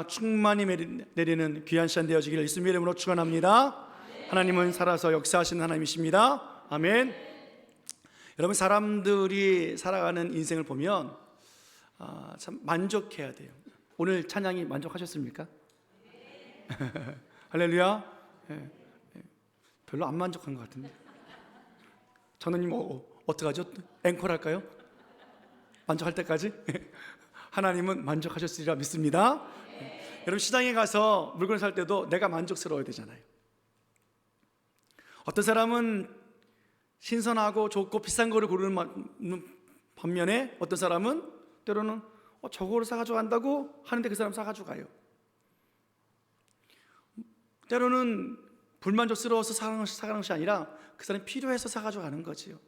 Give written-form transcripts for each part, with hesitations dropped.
충만히 내리는 귀한 시간 되어지기를 예수님의 이름으로 축원합니다. 하나님은 살아서 역사하시는 하나님이십니다. 아멘. 여러분, 사람들이 살아가는 인생을 보면 참 만족해야 돼요. 오늘 찬양이 만족하셨습니까? 할렐루야. 별로 안 만족한 것 같은데. 전우님 어떡하죠? 앵콜 할까요? 만족할 때까지? 하나님은 만족하셨으리라 믿습니다. 여러분, 시장에 가서 물건을 살 때도 내가 만족스러워야 되잖아요. 어떤 사람은 신선하고 좋고 비싼 거를 고르는 반면에 어떤 사람은 때로는 저거를 사가지고 간다고 하는데 그 사람 사가지고 가요. 때로는 불만족스러워서 사가는 것이 아니라 그 사람이 필요해서 사가지고 가는 거지요.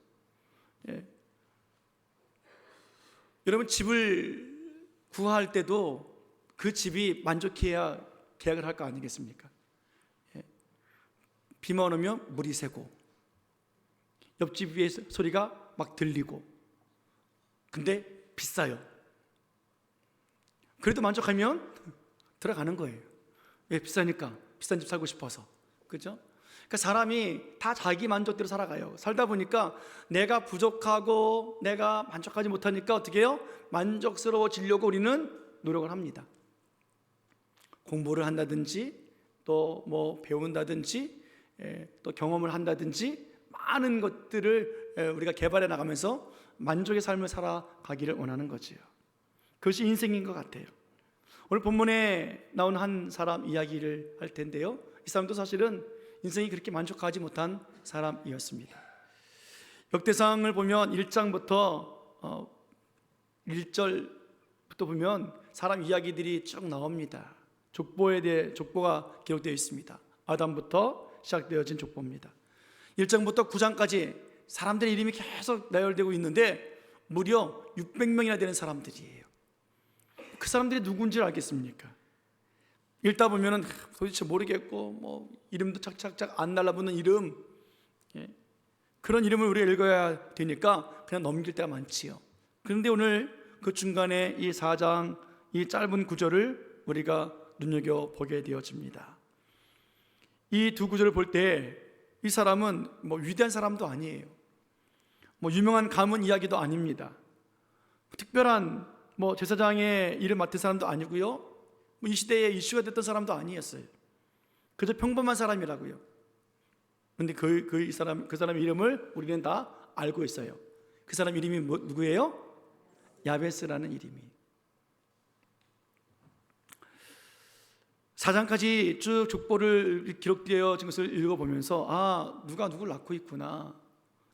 여러분, 집을 구할 때도 그 집이 만족해야 계약을 할 거 아니겠습니까? 비만 오면 물이 새고 옆집 위에 소리가 막 들리고 근데 비싸요. 그래도 만족하면 들어가는 거예요. 왜? 비싸니까. 비싼 집 살고 싶어서. 그죠? 그러니까 사람이 다 자기 만족대로 살아가요. 살다 보니까 내가 부족하고 내가 만족하지 못하니까 어떻게 해요? 만족스러워지려고 우리는 노력을 합니다. 공부를 한다든지 또 뭐 배운다든지 또 경험을 한다든지 많은 것들을 우리가 개발해 나가면서 만족의 삶을 살아가기를 원하는 거지요. 그것이 인생인 것 같아요. 오늘 본문에 나온 한 사람 이야기를 할 텐데요, 이 사람도 사실은 인생이 그렇게 만족하지 못한 사람이었습니다. 역대상을 보면 1장부터 1절부터 보면 사람 이야기들이 쭉 나옵니다. 족보가 기록되어 있습니다. 아담부터 시작되어진 족보입니다. 1장부터 9장까지 사람들의 이름이 계속 나열되고 있는데 무려 600명이나 되는 사람들이에요. 그 사람들이 누군지 알겠습니까? 읽다 보면은 도대체 모르겠고 뭐 이름도 착착착 안 달라붙는 이름, 그런 이름을 우리가 읽어야 되니까 그냥 넘길 때가 많지요. 그런데 오늘 그 중간에 이 4장 이 짧은 구절을 우리가 눈여겨보게 되어집니다. 이 두 구절을 볼 때 이 사람은 뭐 위대한 사람도 아니에요. 뭐 유명한 가문 이야기도 아닙니다. 특별한 뭐 제사장의 일을 맡은 사람도 아니고요, 뭐 이 시대에 이슈가 됐던 사람도 아니었어요. 그저 평범한 사람이라고요. 그런데 그 사람의 이름을 우리는 다 알고 있어요. 그 사람 이름이 누구예요? 야베스라는 이름이. 4장까지 쭉 족보를 기록되어진 것을 읽어보면서 누가 누구를 낳고 있구나,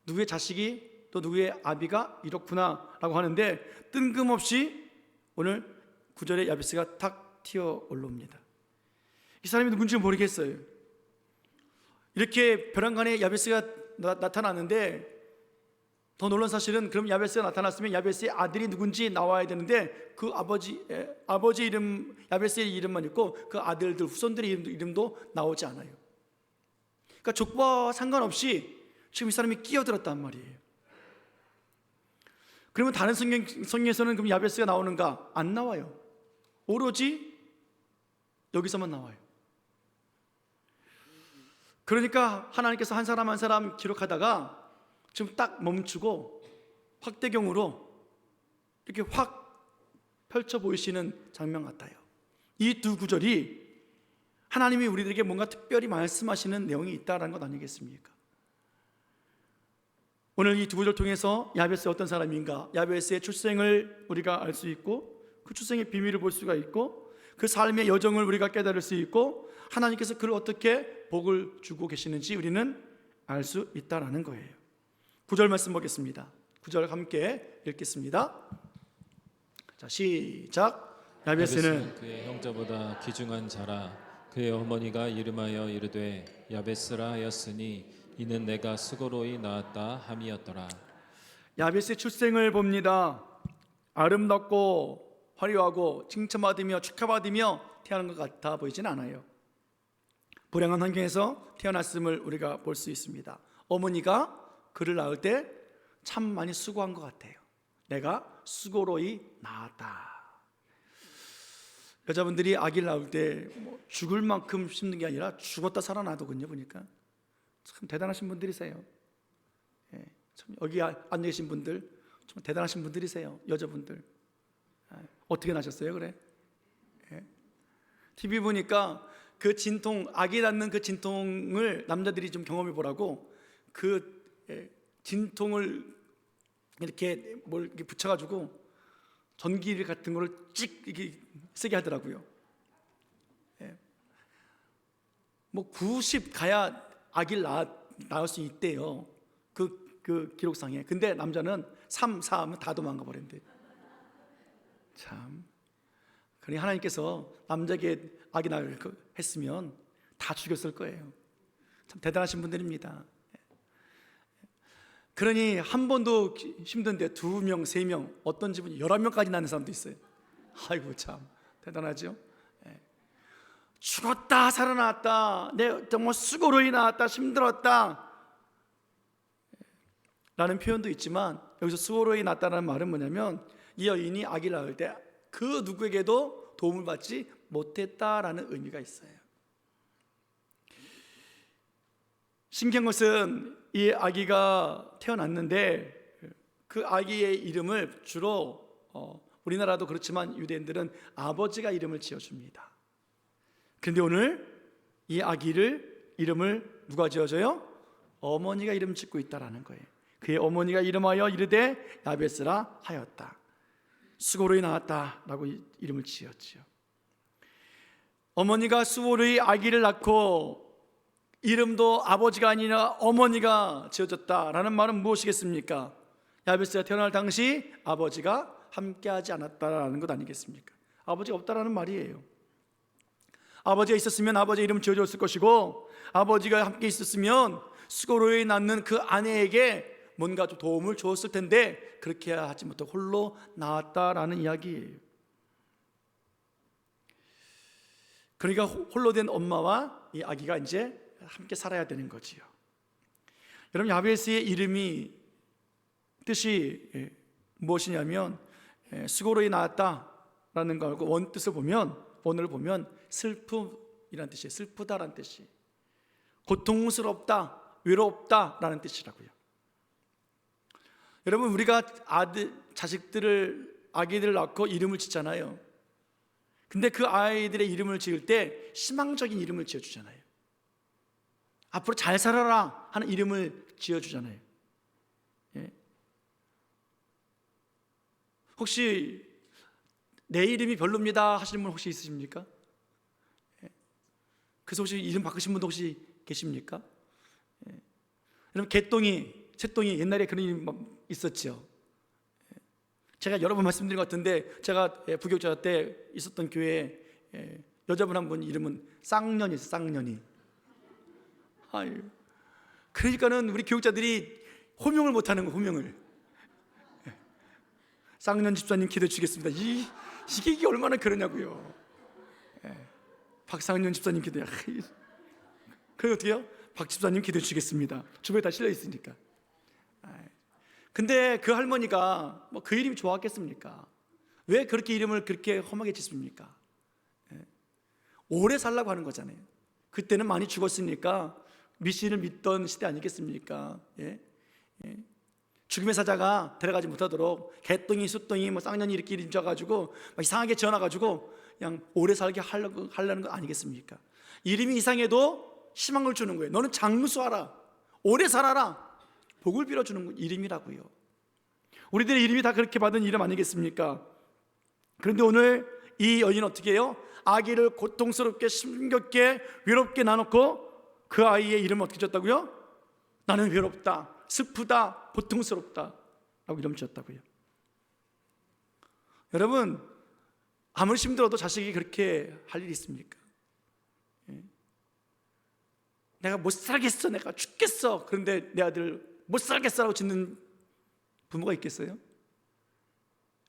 누구의 자식이 또 누구의 아비가 이렇구나 라고 하는데 뜬금없이 오늘 9절에 야베스가 탁 튀어 올라옵니다. 이 사람이 누군지 모르겠어요. 이렇게 벼랑간에 야베스가 나타났는데 더 놀라운 사실은, 그럼 야베스가 나타났으면 야베스의 아들이 누군지 나와야 되는데 그 아버지 이름, 야베스의 이름만 있고 그 아들들 후손들의 이름도 나오지 않아요. 그러니까 족보와 상관없이 지금 이 사람이 끼어들었단 말이에요. 그러면 다른 성경에서는 그럼 야베스가 나오는가? 안 나와요. 오로지 여기서만 나와요. 그러니까 하나님께서 한 사람 한 사람 기록하다가 지금 딱 멈추고 확대경으로 이렇게 확 펼쳐 보이시는 장면 같아요. 이 두 구절이 하나님이 우리들에게 뭔가 특별히 말씀하시는 내용이 있다는 것 아니겠습니까? 오늘 이 두 구절 통해서 야베스가 어떤 사람인가, 야베스의 출생을 우리가 알 수 있고 그 출생의 비밀을 볼 수가 있고 그 삶의 여정을 우리가 깨달을 수 있고 하나님께서 그를 어떻게 복을 주고 계시는지 우리는 알 수 있다는 거예요. 9절 말씀 보겠습니다. 9절 함께 읽겠습니다. 자, 시작. 야베스는 그의 형제보다 귀중한 자라. 그의 어머니가 이름하여 이르되 야베스라 하였으니 이는 내가 수고로이 낳았다 함이었더라. 야베스의 출생을 봅니다. 아름답고 화려하고 칭찬받으며 축하받으며 태어난 것 같아 보이진 않아요. 불행한 환경에서 태어났음을 우리가 볼 수 있습니다. 어머니가 그를 낳을 때 참 많이 수고한 것 같아요. 내가 수고로이 낳았다. 여자분들이 아기를 낳을 때 뭐 죽을 만큼 힘든 게 아니라 죽었다 살아나더군요. 보니까 참 대단하신 분들이세요. 예, 참 여기 앉아 계신 분들 참 대단하신 분들이세요. 여자분들. 어떻게 나셨어요? 그래? 예. TV 보니까 그 진통, 아기 낳는 그 진통을 남자들이 좀 경험해 보라고 그 진통을 이렇게 뭘 이렇게 붙여가지고 전기 같은 거를 찍 이렇게 쓰게 하더라고요. 예. 뭐 90 가야 아기를 낳을 수 있대요. 그 기록상에. 근데 남자는 3, 4 하면 다 도망가 버린대. 참. 그러니 하나님께서 남자에게 아기 낳을 했으면 다 죽였을 거예요. 참 대단하신 분들입니다. 그러니 한 번도 힘든데 2명, 3명, 어떤 집은 11명까지 낳는 사람도 있어요. 아이고 참 대단하죠. 죽었다 살아났다, 내 정말 수고로이 나왔다, 힘들었다 라는 표현도 있지만, 여기서 수고로이 났다는 말은 뭐냐면 이 여인이 아기를 낳을 때 그 누구에게도 도움을 받지 못했다라는 의미가 있어요. 신기한 것은 이 아기가 태어났는데 그 아기의 이름을 주로 우리나라도 그렇지만 유대인들은 아버지가 이름을 지어줍니다. 그런데 오늘 이 아기를 이름을 누가 지어줘요? 어머니가 이름 짓고 있다라는 거예요. 그의 어머니가 이름하여 이르되 야베스라 하였다. 수고로이 나왔다라고 이름을 지었지요. 어머니가 수고로이 아기를 낳고 이름도 아버지가 아니라 어머니가 지어졌다라는 말은 무엇이겠습니까? 야베스가 태어날 당시 아버지가 함께하지 않았다라는 것 아니겠습니까? 아버지가 없다라는 말이에요. 아버지가 있었으면 아버지의 이름을 지어줬을 것이고, 아버지가 함께 있었으면 수고로이 낳는 그 아내에게 뭔가 좀 도움을 주었을 텐데 그렇게 하지 못하고 홀로 나왔다라는 이야기예요. 그러니까 홀로 된 엄마와 이 아기가 이제 함께 살아야 되는 거지요. 여러분, 야베스의 이름이 뜻이 무엇이냐면 수고로이 나왔다라는 거 알고 원뜻을 보면, 원어를 보면 슬픔이라는 뜻이에요. 슬프다라는 뜻이, 고통스럽다, 외롭다라는 뜻이라고요. 여러분, 우리가 아기들을 낳고 이름을 짓잖아요. 근데 그 아이들의 이름을 지을 때 희망적인 이름을 지어주잖아요. 앞으로 잘 살아라 하는 이름을 지어주잖아요. 예. 혹시 내 이름이 별로입니다 하시는 분 혹시 있으십니까? 예. 그래서 혹시 이름 바꾸신 분도 혹시 계십니까? 예. 여러분, 개똥이, 새똥이 옛날에 그런 이름 있었죠. 제가 여러 번 말씀드린 것 같은데, 제가 부교육자 때 있었던 교회에 여자분 한 분 이름은 쌍년이 있어요. 쌍년이. 아유, 그러니까는 우리 교육자들이 호명을 못하는 거, 호명을. 쌍년 집사님 기도해 주겠습니다. 이게 얼마나 그러냐고요. 박상년 집사님 기도해. 그래서 어떻게 해요? 박 집사님 기도해 주겠습니다. 주변에 다 실려 있으니까. 근데 그 할머니가 뭐 그 이름이 좋았겠습니까? 왜 그렇게 이름을 그렇게 험하게 짓습니까? 오래 살라고 하는 거잖아요. 그때는 많이 죽었으니까 미신을 믿던 시대 아니겠습니까? 죽음의 사자가 데려가지 못하도록 개똥이, 숫똥이, 뭐 쌍년이 이렇게 이름 지어가지고 막 이상하게 지어놔가지고 그냥 오래 살게 하려는 거 아니겠습니까? 이름이 이상해도 희망을 주는 거예요. 너는 장수하라, 오래 살아라, 복을 빌어주는 이름이라고요. 우리들의 이름이 다 그렇게 받은 이름 아니겠습니까? 그런데 오늘 이 여인은 어떻게 해요? 아기를 고통스럽게, 힘겹게, 외롭게 낳아놓고 그 아이의 이름을 어떻게 지었다고요? 나는 외롭다, 슬프다, 고통스럽다 라고 이름 지었다고요. 여러분, 아무리 힘들어도 자식이 그렇게 할 일이 있습니까? 내가 못 살겠어, 내가 죽겠어, 그런데 내 아들 못 살겠어라고 짓는 부모가 있겠어요?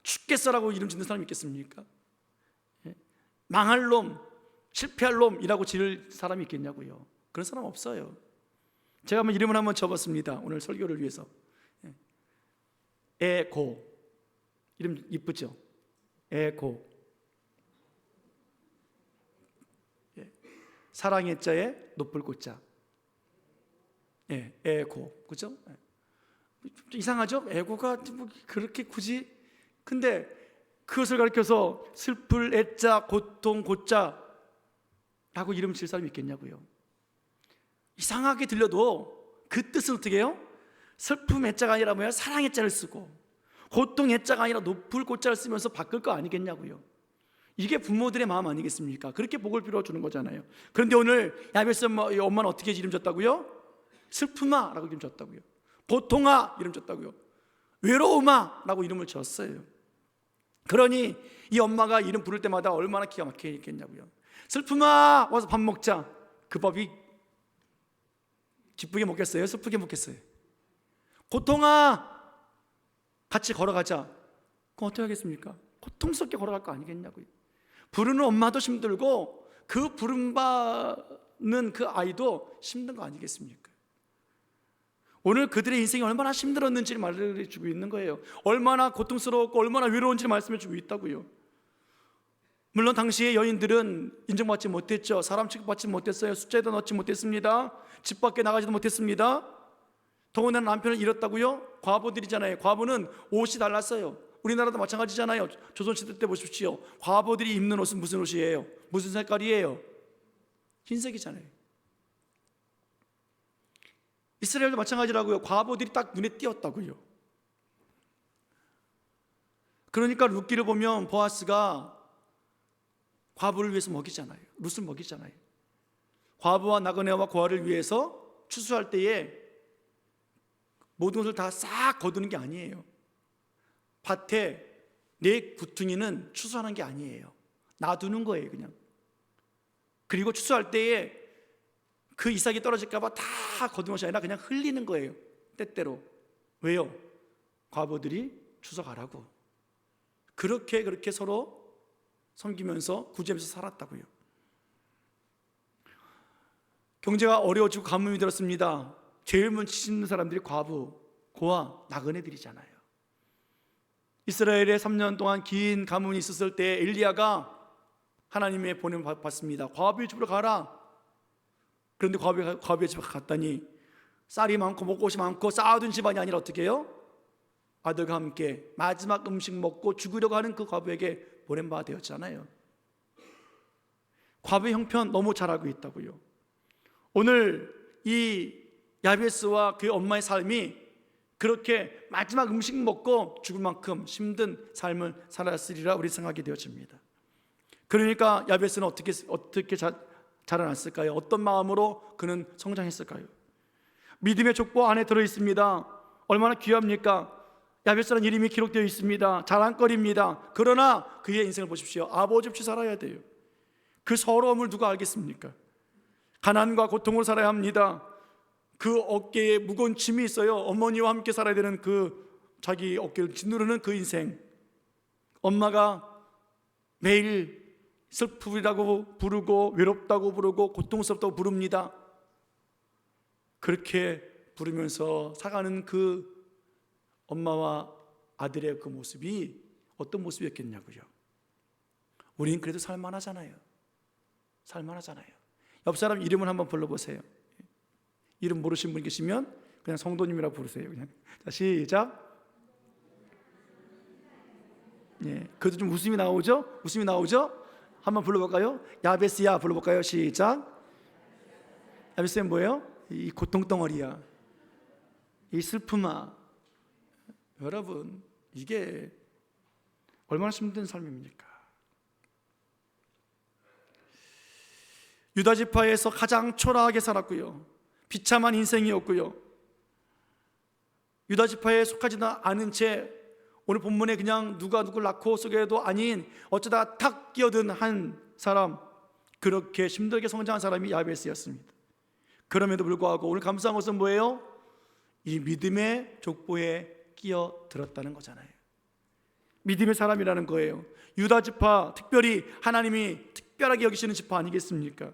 죽겠어라고 이름 짓는 사람이 있겠습니까? 망할 놈, 실패할 놈이라고 지을 사람이 있겠냐고요. 그런 사람 없어요. 제가 한번 이름을 한번 적었습니다. 오늘 설교를 위해서. 애고, 이름 이쁘죠? 애고. 사랑의 자에 높을 꽃자. 예, 애고, 그죠? 좀 이상하죠? 애고가 뭐 그렇게 굳이? 근데 그것을 가리켜서 슬플 애자, 고통 고자라고 이름 질 사람이 있겠냐고요. 이상하게 들려도 그 뜻은 어떻게 해요? 슬픔 애자가 아니라 뭐야? 사랑 애자를 쓰고, 고통 애자가 아니라 높을 고자를 쓰면서 바꿀 거 아니겠냐고요. 이게 부모들의 마음 아니겠습니까? 그렇게 복을 빌어주는 거잖아요. 그런데 오늘 야베스 엄마는 어떻게 이름 줬다고요? 슬픔아 라고 이름 줬다고요. 고통아 이름 줬다고요. 외로움아 라고 이름을 줬어요. 그러니 이 엄마가 이름 부를 때마다 얼마나 기가 막히게 있겠냐고요. 슬픔아 와서 밥 먹자. 그 밥이 기쁘게 먹겠어요? 슬프게 먹겠어요? 고통아 같이 걸어가자. 그럼 어떻게 하겠습니까? 고통스럽게 걸어갈 거 아니겠냐고요. 부르는 엄마도 힘들고 그 부름받는 그 아이도 힘든 거 아니겠습니까? 오늘 그들의 인생이 얼마나 힘들었는지를 말해주고 있는 거예요. 얼마나 고통스러웠고 얼마나 외로운지를 말씀해주고 있다고요. 물론 당시의 여인들은 인정받지 못했죠. 사람 취급받지 못했어요. 숫자에도 넣지 못했습니다. 집 밖에 나가지도 못했습니다. 더군다나 남편을 잃었다고요? 과부들이잖아요. 과부는 옷이 달랐어요. 우리나라도 마찬가지잖아요. 조선시대 때 보십시오. 과부들이 입는 옷은 무슨 옷이에요? 무슨 색깔이에요? 흰색이잖아요. 이스라엘도 마찬가지라고요. 과부들이 딱 눈에 띄었다고요. 그러니까 룻기를 보면 보아스가 과부를 위해서 먹이잖아요. 룻을 먹이잖아요. 과부와 나그네와 고아를 위해서 추수할 때에 모든 것을 다 싹 거두는 게 아니에요. 밭에 내 구퉁이는 추수하는 게 아니에요. 놔두는 거예요, 그냥. 그리고 추수할 때에 그 이삭이 떨어질까 봐 다 거두는 것이 아니라 그냥 흘리는 거예요, 때때로. 왜요? 과부들이 추수하라고. 그렇게 서로 섬기면서 구제하면서 살았다고요. 경제가 어려워지고 가뭄이 들었습니다. 제일 먼저 씻는 사람들이 과부, 고아, 나그네들이잖아요. 이스라엘에 3년 동안 긴 가뭄이 있었을 때 엘리야가 하나님의 보냄을 받습니다. 과부의 집으로 가라. 그런데 과부의 집에 갔더니 쌀이 많고 먹을 것이 많고 쌓아둔 집안이 아니라 어떻게 해요? 아들과 함께 마지막 음식 먹고 죽으려고 하는 그 과부에게 보냄바 되었잖아요. 과부의 형편 너무 잘 알고 있다고요. 오늘 이 야베스와 그 엄마의 삶이 그렇게 마지막 음식 먹고 죽을 만큼 힘든 삶을 살았으리라 우리 생각이 되어집니다. 그러니까 야베스는 어떻게 자라났을까요? 어떤 마음으로 그는 성장했을까요? 믿음의 족보 안에 들어있습니다. 얼마나 귀합니까? 야베스라는 이름이 기록되어 있습니다. 자랑거리입니다. 그러나 그의 인생을 보십시오. 아버지 없이 살아야 돼요. 그 서러움을 누가 알겠습니까? 가난과 고통으로 살아야 합니다. 그 어깨에 무거운 짐이 있어요. 어머니와 함께 살아야 되는 그 자기 어깨를 짓누르는 그 인생. 엄마가 매일 슬프리라고 부르고 외롭다고 부르고 고통스럽다고 부릅니다. 그렇게 부르면서 살아가는 그 엄마와 아들의 그 모습이 어떤 모습이었겠냐고요. 우리는 그래도 살만하잖아요. 살만하잖아요. 옆 사람 이름을 한번 불러보세요. 이름 모르시는 분 계시면 그냥 성도님이라고 부르세요. 그냥. 자, 시작. 예, 그래도 좀 웃음이 나오죠? 웃음이 나오죠? 한번 불러볼까요? 야베스야 불러볼까요? 시작. 야베스는 뭐예요? 이 고통덩어리야, 이 슬픔아. 여러분, 이게 얼마나 힘든 삶입니까? 유다 지파에서 가장 초라하게 살았고요, 비참한 인생이었고요, 유다 지파에 속하지도 않은 채 오늘 본문에 그냥 누가 누굴 낳고 소개도 아닌 어쩌다 탁 끼어든 한 사람, 그렇게 힘들게 성장한 사람이 야베스였습니다. 그럼에도 불구하고 오늘 감사한 것은 뭐예요? 이 믿음의 족보에 끼어들었다는 거잖아요. 믿음의 사람이라는 거예요. 유다 지파, 특별히 하나님이 특별하게 여기시는 지파 아니겠습니까?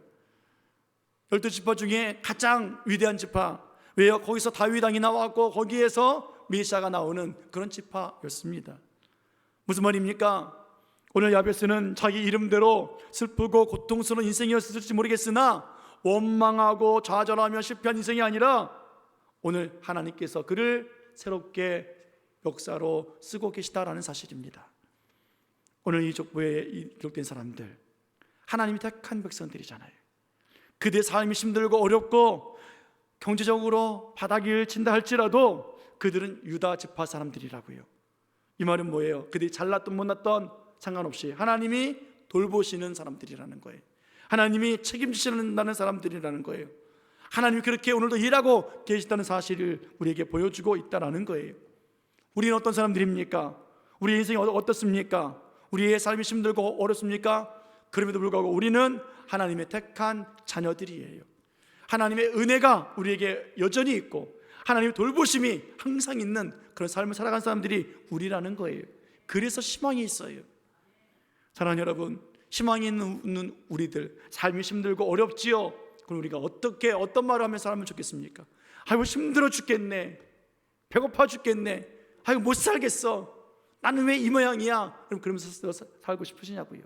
12지파 중에 가장 위대한 지파. 왜요? 거기서 다윗 왕이 나왔고 거기에서 메시아가 나오는 그런 지파였습니다. 무슨 말입니까? 오늘 야베스는 자기 이름대로 슬프고 고통스러운 인생이었을지 모르겠으나 원망하고 좌절하며 실패한 인생이 아니라 오늘 하나님께서 그를 새롭게 역사로 쓰고 계시다라는 사실입니다. 오늘 이 족보에 기록된 사람들, 하나님이 택한 백성들이잖아요. 그들의 삶이 힘들고 어렵고 경제적으로 바닥을 친다 할지라도 그들은 유다 지파 사람들이라고요. 이 말은 뭐예요? 그들이 잘났던 못났던 상관없이 하나님이 돌보시는 사람들이라는 거예요. 하나님이 책임지시는 사람들이라는 거예요. 하나님이 그렇게 오늘도 일하고 계시다는 사실을 우리에게 보여주고 있다는 거예요. 우리는 어떤 사람들입니까? 우리의 인생이 어떻습니까? 우리의 삶이 힘들고 어렵습니까? 그럼에도 불구하고 우리는 하나님의 택한 자녀들이에요. 하나님의 은혜가 우리에게 여전히 있고 하나님의 돌보심이 항상 있는 그런 삶을 살아간 사람들이 우리라는 거예요. 그래서 희망이 있어요. 사랑하는 여러분, 희망이 있는 우리들, 삶이 힘들고 어렵지요. 그럼 우리가 어떤 말을 하면서 살면 좋겠습니까? 아이고 힘들어 죽겠네, 배고파 죽겠네, 아이고 못 살겠어, 나는 왜 이 모양이야? 그럼 그러면서 살고 싶으시냐고요.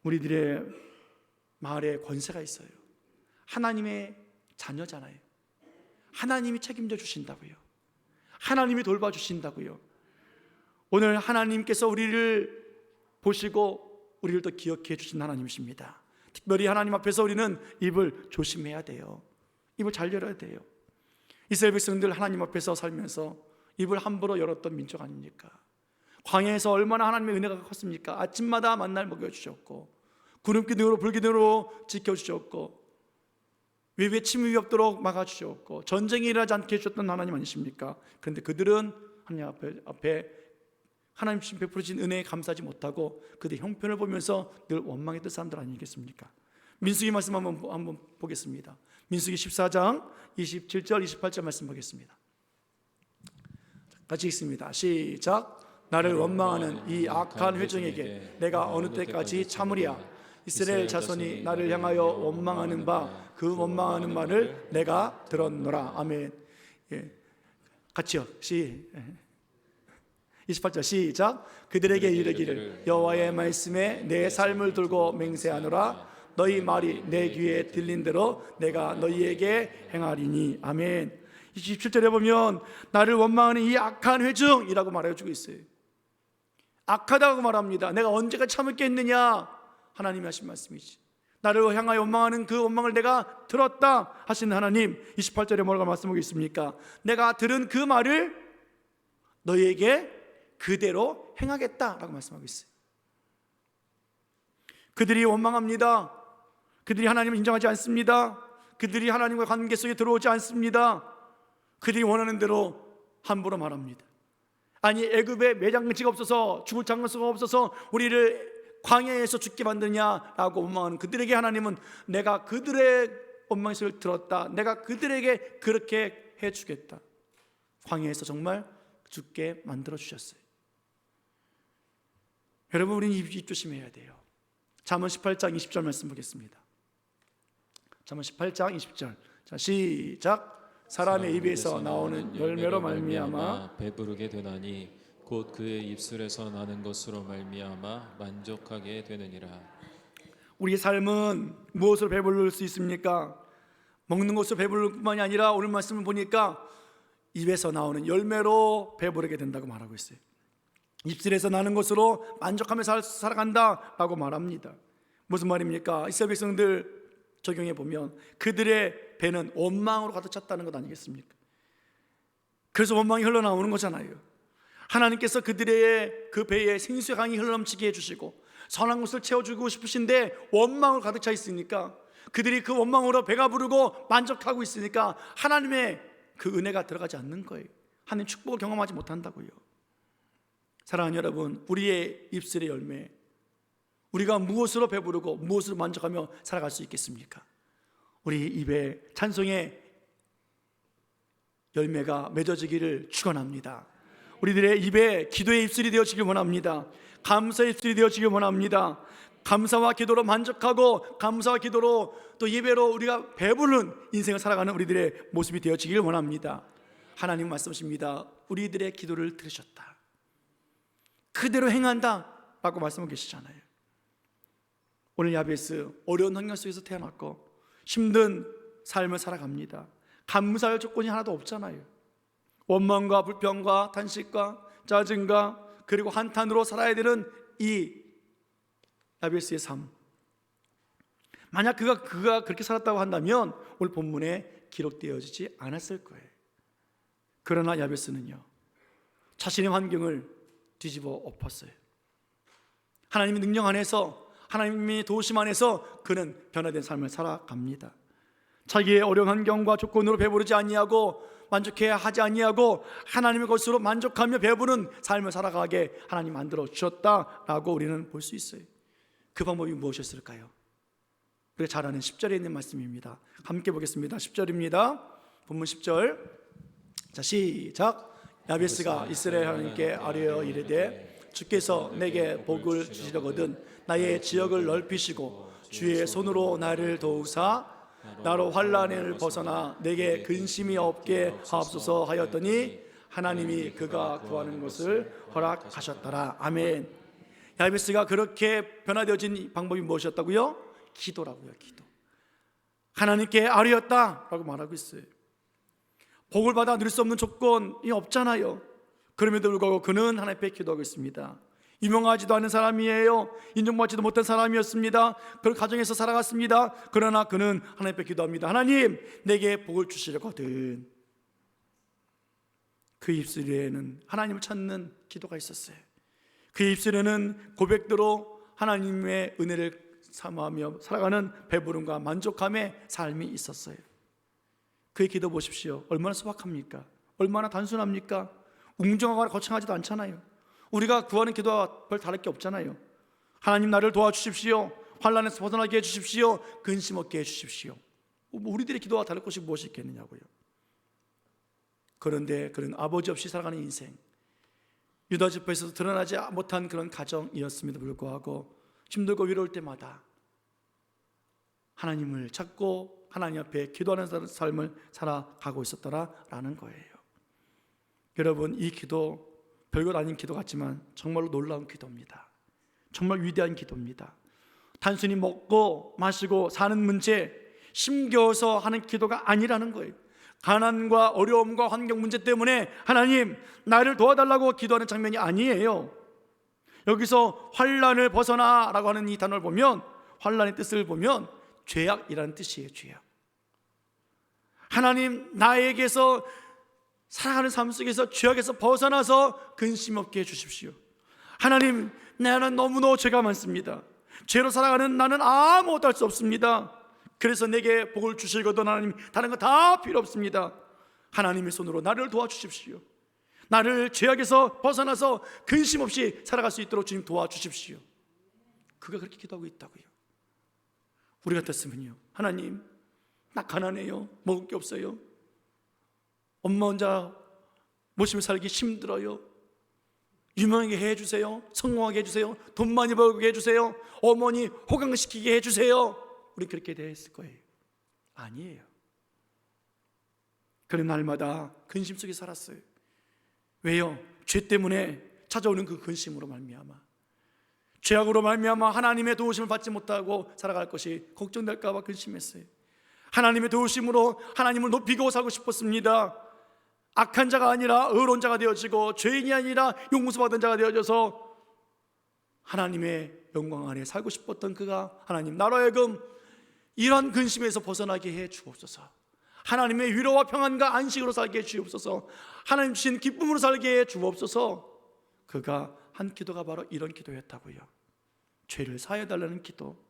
우리들의 말에 권세가 있어요. 하나님의 자녀잖아요. 하나님이 책임져 주신다고요. 하나님이 돌봐주신다고요. 오늘 하나님께서 우리를 보시고 우리를 또 기억해 주신 하나님이십니다. 특별히 하나님 앞에서 우리는 입을 조심해야 돼요. 입을 잘 열어야 돼요. 이스라엘 백성들 하나님 앞에서 살면서 입을 함부로 열었던 민족 아닙니까? 광야에서 얼마나 하나님의 은혜가 컸습니까? 아침마다 만날 먹여주셨고 구름기둥으로 불기둥으로 지켜주셨고 외부에 침입이 없도록 막아주셨고 전쟁이 일어나지 않게 해주셨던 하나님 아니십니까? 그런데 그들은 하나님 앞에 하나님 주신 베풀어 주신 은혜에 감사하지 못하고 그들의 형편을 보면서 늘 원망했던 사람들 아니겠습니까? 민수기 말씀 한번 보겠습니다. 민수기 14장 27절 28절 말씀 보겠습니다. 같이 읽습니다. 시작. 나를 원망하는 이 악한 회중에게 내가 어느 때까지 참으리야? 이스라엘 자손이 나를 향하여 원망하는 바 그 원망하는 말을 내가 들었노라. 아멘. 예. 같이요. 28절 시작. 그들에게 이르기를 여호와의 말씀에 내 삶을 두고 맹세하노라. 너희 말이 내 귀에 들린 대로 내가 너희에게 행하리니. 아멘. 27절에 보면 나를 원망하는 이 악한 회중이라고 말해주고 있어요. 악하다고 말합니다. 내가 언제가 참을겠느냐? 하나님이 하신 말씀이지. 나를 향하여 원망하는 그 원망을 내가 들었다 하시는 하나님. 28절에 뭐라고 말씀하고 있습니까? 내가 들은 그 말을 너희에게 그대로 행하겠다라고 말씀하고 있어요. 그들이 원망합니다. 그들이 하나님을 인정하지 않습니다. 그들이 하나님과 관계 속에 들어오지 않습니다. 그들이 원하는 대로 함부로 말합니다. 아니 애굽에 매장지가 없어서 죽을 장소가 없어서 우리를 광야에서 죽게 만드냐라고 원망하는 그들에게 하나님은 내가 그들의 원망의 소리를 들었다. 내가 그들에게 그렇게 해주겠다. 광야에서 정말 죽게 만들어 주셨어요. 여러분 우리는 입 조심해야 돼요. 잠언 18장 20절 말씀 보겠습니다. 잠언 18장 20절. 자 시작. 사람의 입에서 나오는 열매로 말미암아 배부르게 되나니 곧 그의 입술에서 나는 것으로 말미암아 만족하게 되느니라. 우리의 삶은 무엇으로 배부를 수 있습니까? 먹는 것으로 배부를 뿐만이 아니라 오늘 말씀을 보니까 입에서 나오는 열매로 배부르게 된다고 말하고 있어요. 입술에서 나는 것으로 만족하며 살아간다라고 말합니다. 무슨 말입니까? 이스라엘 백성들 적용해 보면 그들의 배는 원망으로 가득 찼다는 것 아니겠습니까? 그래서 원망이 흘러나오는 거잖아요. 하나님께서 그들의 그 배에 생수의 강이 흘러넘치게 해주시고 선한 것을 채워주고 싶으신데 원망으로 가득 차 있으니까 그들이 그 원망으로 배가 부르고 만족하고 있으니까 하나님의 그 은혜가 들어가지 않는 거예요. 하나님 축복을 경험하지 못한다고요. 사랑하는 여러분, 우리의 입술의 열매, 우리가 무엇으로 배부르고 무엇으로 만족하며 살아갈 수 있겠습니까? 우리 입에 찬송의 열매가 맺어지기를 축원합니다. 우리들의 입에 기도의 입술이 되어지길 원합니다. 감사의 입술이 되어지길 원합니다. 감사와 기도로 만족하고 감사와 기도로 또 예배로 우리가 배부른 인생을 살아가는 우리들의 모습이 되어지길 원합니다. 하나님 말씀하십니다. 우리들의 기도를 들으셨다. 그대로 행한다 라고 말씀하고 계시잖아요. 오늘 야베스 어려운 환경 속에서 태어났고 힘든 삶을 살아갑니다. 감사할 조건이 하나도 없잖아요. 원망과 불평과 탄식과 짜증과 그리고 한탄으로 살아야 되는 이 야베스의 삶. 만약 그가 그렇게 살았다고 한다면 오늘 본문에 기록되어지지 않았을 거예요. 그러나 야베스는요, 자신의 환경을 뒤집어 엎었어요. 하나님의 능력 안에서, 하나님의 도우심 안에서 그는 변화된 삶을 살아갑니다. 자기의 어려운 환경과 조건으로 배부르지 아니하고 만족해야 하지 아니하고 하나님의 것으로 만족하며 배부른 삶을 살아가게 하나님 만들어 주셨다라고 우리는 볼 수 있어요. 그 방법이 무엇이었을까요? 우리가 잘 아는 10절에 있는 말씀입니다. 함께 보겠습니다. 10절입니다. 본문 10절. 자, 시작. 야베스가 이스라엘 하나님께 아뢰어 이르되 주께서 내게 복을 주시려거든 나의 지역을 넓히시고 주의 손으로 나를 도우사 나로 환난을 벗어나 내게 근심이 없게 하옵소서 하였더니 하나님이 그가 구하는 것을 허락하셨더라. 아멘. 야베스가 그렇게 변화되어진 방법이 무엇이었다고요? 기도라고요. 기도. 하나님께 아뢰었다라고 말하고 있어요. 복을 받아 누릴 수 없는 조건이 없잖아요. 그럼에도 불구하고 그는 하나님께 기도하고 있습니다. 유명하지도 않은 사람이에요. 인정받지도 못한 사람이었습니다. 그런 가정에서 살아갔습니다. 그러나 그는 하나님께 기도합니다. 하나님, 내게 복을 주시려거든. 그 입술에는 하나님을 찾는 기도가 있었어요. 그 입술에는 고백대로 하나님의 은혜를 사모하며 살아가는 배부름과 만족함의 삶이 있었어요. 그의 기도 보십시오. 얼마나 소박합니까? 얼마나 단순합니까? 웅장하거나 거창하지도 않잖아요. 우리가 구하는 기도와 별 다를 게 없잖아요. 하나님 나를 도와주십시오. 환난에서 벗어나게 해주십시오. 근심 없게 해주십시오. 우리들의 기도와 다를 것이 무엇이 있겠느냐고요. 그런데 그런 아버지 없이 살아가는 인생, 유다 지파에서도 드러나지 못한 그런 가정이었음에도 불구하고 힘들고 위로울 때마다 하나님을 찾고 하나님 앞에 기도하는 삶을 살아가고 있었더라라는 거예요. 여러분, 이 기도 별것 아닌 기도 같지만 정말로 놀라운 기도입니다. 정말 위대한 기도입니다. 단순히 먹고 마시고 사는 문제, 힘겨워서 하는 기도가 아니라는 거예요. 가난과 어려움과 환경 문제 때문에 하나님 나를 도와달라고 기도하는 장면이 아니에요. 여기서 환난을 벗어나라고 하는 이 단어를 보면, 환난의 뜻을 보면 죄악이라는 뜻이에요. 죄악. 하나님 나에게서 살아가는 삶 속에서 죄악에서 벗어나서 근심 없게 해주십시오. 하나님, 나는 너무너무 죄가 많습니다. 죄로 살아가는 나는 아무것도 할 수 없습니다. 그래서 내게 복을 주시거든 하나님, 다른 거 다 필요 없습니다. 하나님의 손으로 나를 도와주십시오. 나를 죄악에서 벗어나서 근심 없이 살아갈 수 있도록 주님 도와주십시오. 그가 그렇게 기도하고 있다고요. 우리 같았으면요, 하나님 나 가난해요. 먹을 게 없어요. 엄마 혼자 모시며 살기 힘들어요. 유명하게 해주세요. 성공하게 해주세요. 돈 많이 벌게 해주세요. 어머니 호강시키게 해주세요. 우리 그렇게 됐을 거예요. 아니에요. 그런 날마다 근심 속에 살았어요. 왜요? 죄 때문에 찾아오는 그 근심으로 말미암아, 죄악으로 말미암아 하나님의 도우심을 받지 못하고 살아갈 것이 걱정될까 봐 근심했어요. 하나님의 도우심으로 하나님을 높이고 살고 싶었습니다. 악한 자가 아니라 의로운 자가 되어지고 죄인이 아니라 용서받은 자가 되어져서 하나님의 영광 안에 살고 싶었던 그가 하나님 나로 하여금 이런 근심에서 벗어나게 해 주옵소서. 하나님의 위로와 평안과 안식으로 살게 해 주옵소서. 하나님 주신 기쁨으로 살게 해 주옵소서. 그가 한 기도가 바로 이런 기도였다고요. 죄를 사해 달라는 기도.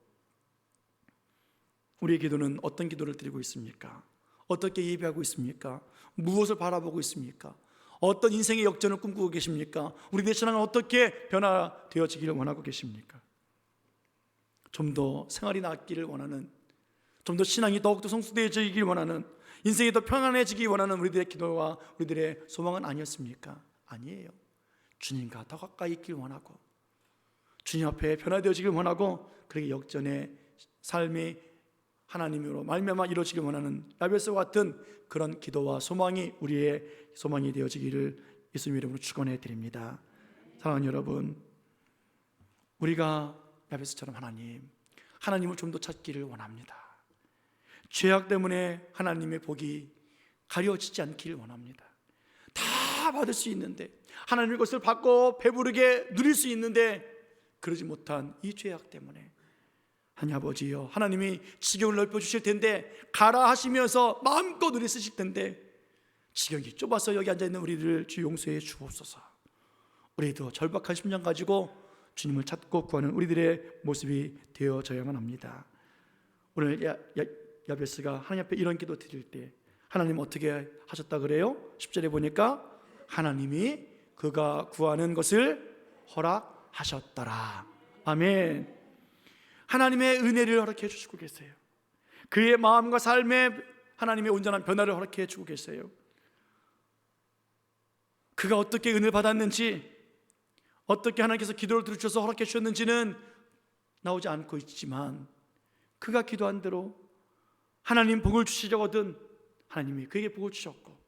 우리의 기도는 어떤 기도를 드리고 있습니까? 어떻게 예배하고 있습니까? 무엇을 바라보고 있습니까? 어떤 인생의 역전을 꿈꾸고 계십니까? 우리의 신앙은 어떻게 변화되어지기를 원하고 계십니까? 좀 더 생활이 낫기를 원하는, 좀 더 신앙이 더욱더 성숙되어지기를 원하는, 인생이 더 평안해지기 원하는 우리들의 기도와 우리들의 소망은 아니었습니까? 아니에요. 주님과 더 가까이 있길 원하고 주님 앞에 변화되어지길 원하고 그렇게 역전의 삶이 하나님으로 말미암아 이루어지길 원하는 야베스와 같은 그런 기도와 소망이 우리의 소망이 되어지기를 예수님 이름으로 축원해 드립니다. 사랑하는 여러분, 우리가 야베스처럼 하나님을 좀 더 찾기를 원합니다. 죄악 때문에 하나님의 복이 가려지지 않기를 원합니다. 다 받을 수 있는데, 하나님의 것을 받고 배부르게 누릴 수 있는데 그러지 못한 이 죄악 때문에, 하나님 아버지여, 하나님이 지경을 넓혀주실 텐데, 가라 하시면서 마음껏 누리 쓰실 텐데 지경이 좁아서 여기 앉아있는 우리를 주 용서해 주옵소서. 우리도 절박한 심령 가지고 주님을 찾고 구하는 우리들의 모습이 되어져야만 합니다. 오늘 야베스가 하나님 앞에 이런 기도 드릴 때 하나님 어떻게 하셨다 그래요? 10절에 보니까 하나님이 그가 구하는 것을 허락하셨더라. 아멘. 하나님의 은혜를 허락해 주시고 계세요. 그의 마음과 삶에 하나님의 온전한 변화를 허락해 주고 계세요. 그가 어떻게 은혜를 받았는지, 어떻게 하나님께서 기도를 들으셔서 허락해 주셨는지는 나오지 않고 있지만, 그가 기도한 대로 하나님 복을 주시려거든 하나님이 그에게 복을 주셨고,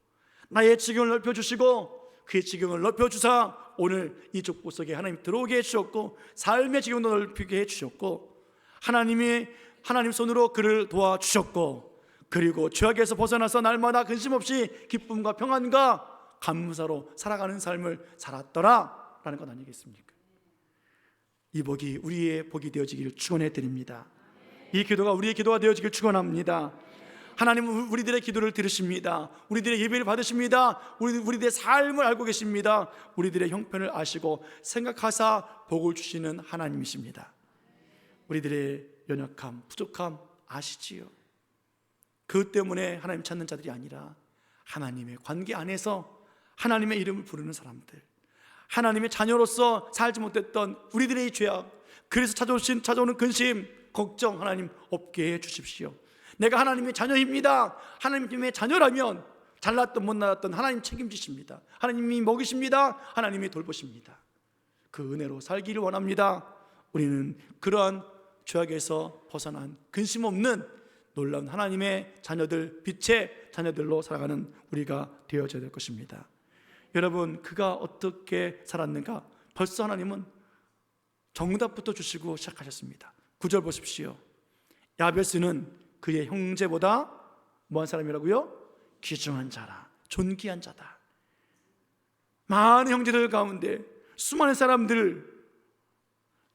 나의 지경을 넓혀주시고 그의 지경을 넓혀주사 오늘 이 족보 속에 하나님 들어오게 해주셨고, 삶의 지경도 넓히게 해주셨고, 하나님 손으로 그를 도와주셨고, 그리고 죄악에서 벗어나서 날마다 근심 없이 기쁨과 평안과 감사로 살아가는 삶을 살았더라 라는 것 아니겠습니까? 이 복이 우리의 복이 되어지기를 축원해 드립니다. 이 기도가 우리의 기도가 되어지기를 축원합니다. 하나님은 우리들의 기도를 들으십니다. 우리들의 예배를 받으십니다. 우리들의 삶을 알고 계십니다. 우리들의 형편을 아시고 생각하사 복을 주시는 하나님이십니다. 우리들의 연약함, 부족함 아시지요? 그 때문에 하나님 찾는 자들이 아니라 하나님의 관계 안에서 하나님의 이름을 부르는 사람들, 하나님의 자녀로서 살지 못했던 우리들의 죄악, 그래서 찾아오는 근심, 걱정 하나님 없게 해 주십시오. 내가 하나님의 자녀입니다. 하나님의 자녀라면 잘났던 못났던 하나님 책임지십니다. 하나님이 먹이십니다. 하나님이 돌보십니다. 그 은혜로 살기를 원합니다. 우리는 그러한 죄악에서 벗어난 근심 없는 놀라운 하나님의 자녀들, 빛의 자녀들로 살아가는 우리가 되어져야 될 것입니다. 여러분, 그가 어떻게 살았는가? 벌써 하나님은 정답부터 주시고 시작하셨습니다. 9절 보십시오. 야베스는 그의 형제보다 뭐한 사람이라고요? 귀중한 자라, 존귀한 자다. 많은 형제들 가운데 수많은 사람들,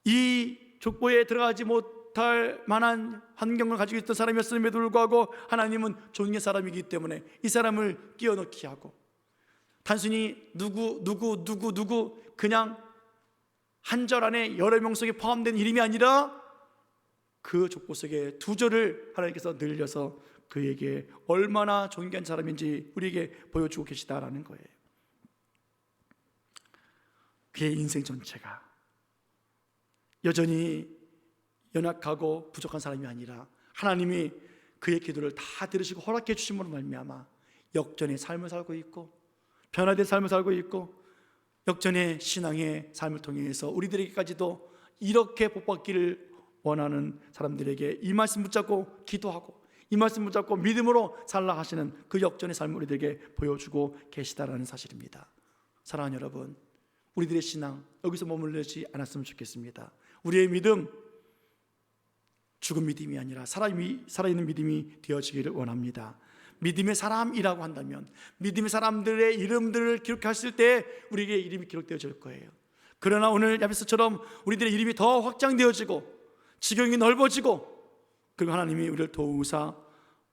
이 족보에 들어가지 못할 만한 환경을 가지고 있던 사람이었음에도 불구하고 하나님은 존귀한 사람이기 때문에 이 사람을 끼워넣기 하고, 단순히 누구 그냥 한 절 안에 여러 명 속에 포함된 이름이 아니라 그 족보 속에 두 절을 하나님께서 늘려서 그에게 얼마나 존귀한 사람인지 우리에게 보여주고 계시다라는 거예요. 그의 인생 전체가 여전히 연약하고 부족한 사람이 아니라 하나님이 그의 기도를 다 들으시고 허락해 주심으로 말미암아 역전의 삶을 살고 있고, 변화된 삶을 살고 있고, 역전의 신앙의 삶을 통해서 우리들에게까지도 이렇게 복받기를 원하는 사람들에게 이 말씀 붙잡고 기도하고 이 말씀 붙잡고 믿음으로 살라 하시는 그 역전의 삶을 우리들에게 보여주고 계시다라는 사실입니다. 사랑하는 여러분, 우리들의 신앙 여기서 머물르지 않았으면 좋겠습니다. 우리의 믿음 죽은 믿음이 아니라 살아있는 믿음이 되어지기를 원합니다. 믿음의 사람이라고 한다면 믿음의 사람들의 이름들을 기록했을 때 우리에게 이름이 기록되어질 거예요. 그러나 오늘 야베스처럼 우리들의 이름이 더 확장되어지고 지경이 넓어지고, 그리고 하나님이 우리를 도우사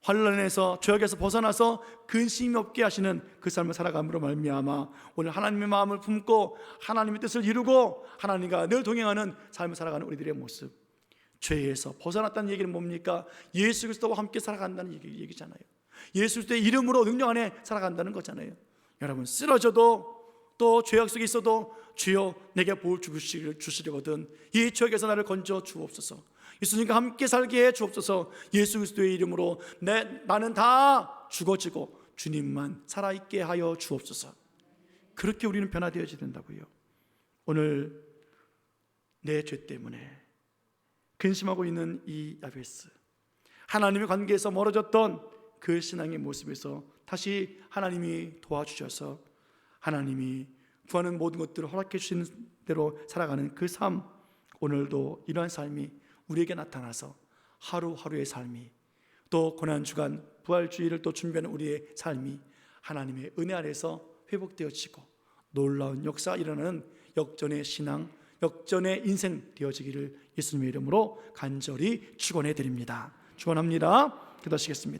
환난에서 죄악에서 벗어나서 근심이 없게 하시는 그 삶을 살아감으로 말미암아 오늘 하나님의 마음을 품고 하나님의 뜻을 이루고 하나님과 늘 동행하는 삶을 살아가는 우리들의 모습, 죄에서 벗어났다는 얘기는 뭡니까? 예수 그리스도와 함께 살아간다는 얘기잖아요. 예수 그리스도의 이름으로 능력 안에 살아간다는 거잖아요. 여러분, 쓰러져도 또 죄악 속에 있어도 주여 내게 복을 주시려거든 이 죄악에서 나를 건져 주옵소서. 예수님과 함께 살게 해 주옵소서. 예수 그리스도의 이름으로 나는 다 죽어지고 주님만 살아있게 하여 주옵소서. 그렇게 우리는 변화되어져야 된다고요. 오늘 내 죄 때문에 근심하고 있는 이 야베스, 하나님의 관계에서 멀어졌던 그 신앙의 모습에서 다시 하나님이 도와주셔서 하나님이 구하는 모든 것들을 허락해 주시는 대로 살아가는 그 삶, 오늘도 이러한 삶이 우리에게 나타나서 하루하루의 삶이, 또 고난주간 부활주의를 또 준비하는 우리의 삶이 하나님의 은혜 아래서 회복되어지고 놀라운 역사 일어나는 역전의 신앙, 역전의 인생 되어지기를 예수님의 이름으로 간절히 축원해 드립니다. 축원합니다. 기도하시겠습니다.